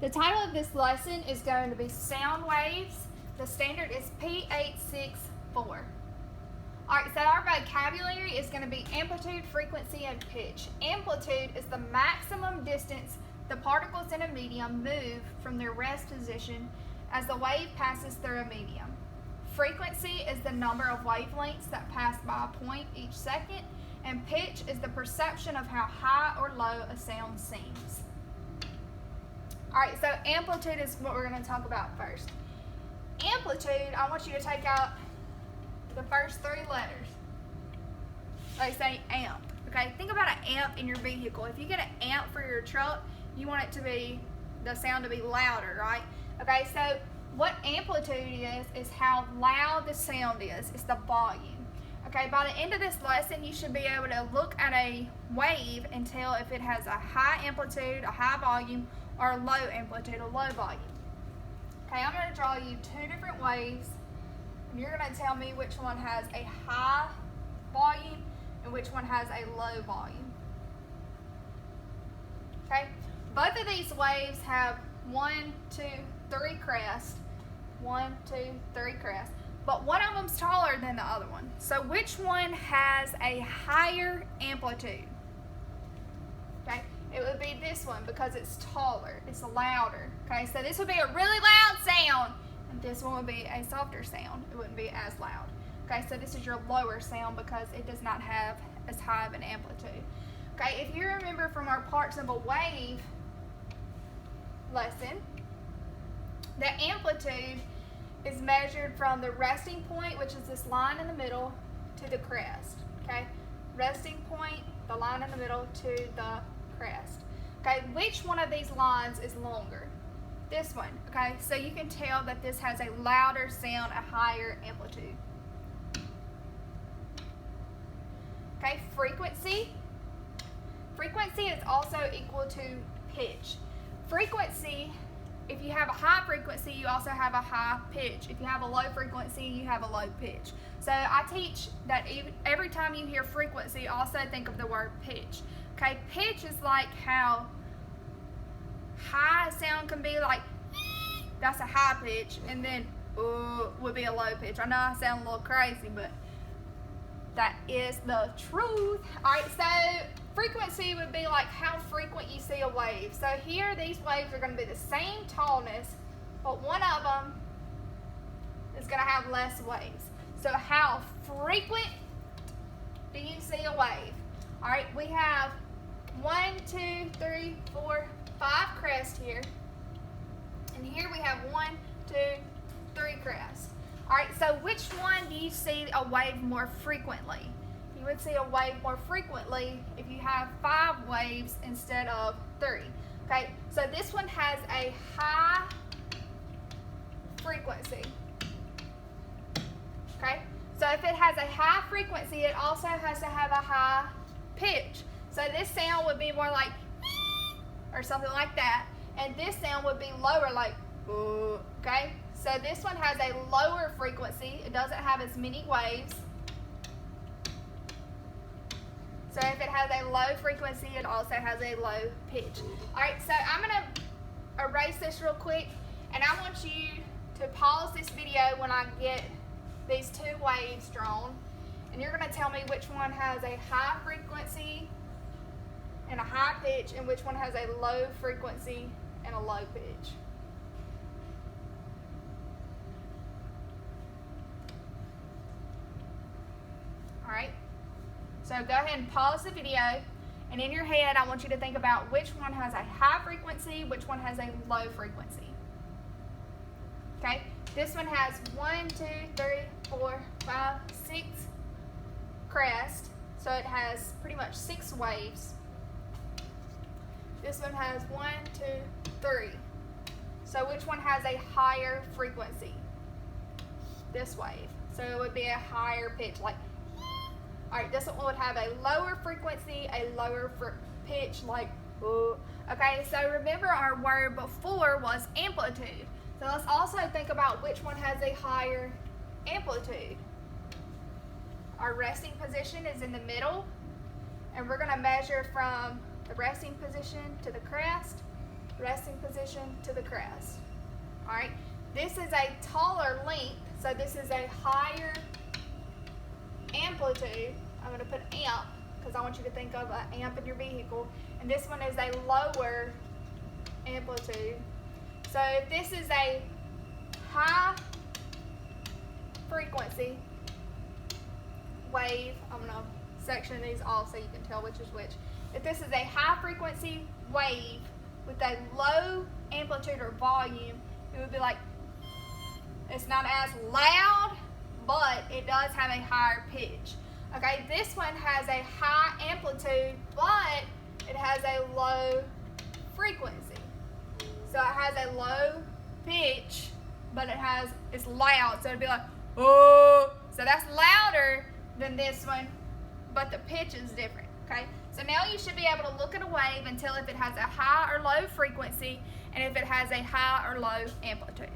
The title of this lesson is going to be Sound Waves. The standard is P.8.6.4. Alright, so our vocabulary is going to be amplitude, frequency, and pitch. Amplitude is the maximum distance the particles in a medium move from their rest position as the wave passes through a medium. Frequency is the number of wavelengths that pass by a point each second, and pitch is the perception of how high or low a sound seems. Alright, so amplitude is what we're going to talk about first. Amplitude, I want you to take out the first three letters. They say amp. Okay, think about an amp in your vehicle. If you get an amp for your truck, you want it to be, the sound to be louder, right? Okay, so what amplitude is how loud the sound is. It's the volume. Okay, by the end of this lesson, you should be able to look at a wave and tell if it has a high amplitude, a high volume, or a low amplitude, a low volume. Okay, I'm going to draw you two different waves, and you're going to tell me which one has a high volume and which one has a low volume. Okay, both of these waves have 1, 2, 3 crests. 1, 2, 3 crests. But one of them's taller than the other one. So which one has a higher amplitude? Okay, it would be this one because it's taller, it's louder. Okay, so this would be a really loud sound, and this one would be a softer sound. It wouldn't be as loud. Okay, so this is your lower sound because it does not have as high of an amplitude. Okay, if you remember from our parts of a wave lesson, the amplitude is measured from the resting point, which is this line in the middle, to the crest. Okay, resting point, the line in the middle, to the crest. Okay, which one of these lines is longer? This one. Okay, so you can tell that this has a louder sound, a higher amplitude. Okay, frequency. Frequency is also equal to pitch. Frequency, if you have a high frequency, you also have a high pitch. If you have a low frequency, you have a low pitch. So I teach that every time you hear frequency, also think of the word pitch. Okay, pitch is like how high a sound can be, like that's a high pitch, and then would be a low pitch. I know I sound a little crazy, but that is the truth. Alright, so frequency would be like how frequent you see a wave. So here these waves are going to be the same tallness, but one of them is going to have less waves. So how frequent do you see a wave? Alright, we have 1, 2, 3, 4, 5 crests here. And here we have 1, 2, 3 crests. Alright, so which one do you see a wave more frequently? You would see a wave more frequently if you have 5 waves instead of 3. Okay, so this one has a high frequency. Okay, so if it has a high frequency, it also has to have a high pitch. So this sound would be more like or something like that, and this sound would be lower, like okay. So this one has a lower frequency. It doesn't have as many waves. So if it has a low frequency, it also has a low pitch. Alright, so I'm going to erase this real quick, and I want you to pause this video when I get these two waves drawn, and you're going to tell me which one has a high frequency and a high pitch, and which one has a low frequency and a low pitch. Alright, so go ahead and pause the video, and in your head I want you to think about which one has a high frequency, which one has a low frequency. Okay, this one has 1, 2, 3, 4, 5, 6 crests, so it has pretty much 6 waves. This one has 1, 2, 3. So which one has a higher frequency? This wave. So it would be a higher pitch, like alright, this one would have a lower frequency, a lower pitch, like okay, so remember our word before was amplitude. So let's also think about which one has a higher amplitude. Our resting position is in the middle, and we're going to measure from the resting position to the crest. resting position to the crest. All right, this is a taller length, so this is a higher amplitude. I'm going to put amp because I want you to think of an amp in your vehicle, and this one is a lower amplitude. So if this is a high frequency wave, I'm going to section these off so you can tell which is which. If this is a high frequency wave with a low amplitude or volume, it would be like, it's not as loud, but it does have a higher pitch. Okay, this one has a high amplitude, but it has a low frequency. So it has a low pitch, but it's loud, so it'd be like, oh. So that's louder than this one, but the pitch is different, okay? So now you should be able to look at a wave and tell if it has a high or low frequency and if it has a high or low amplitude.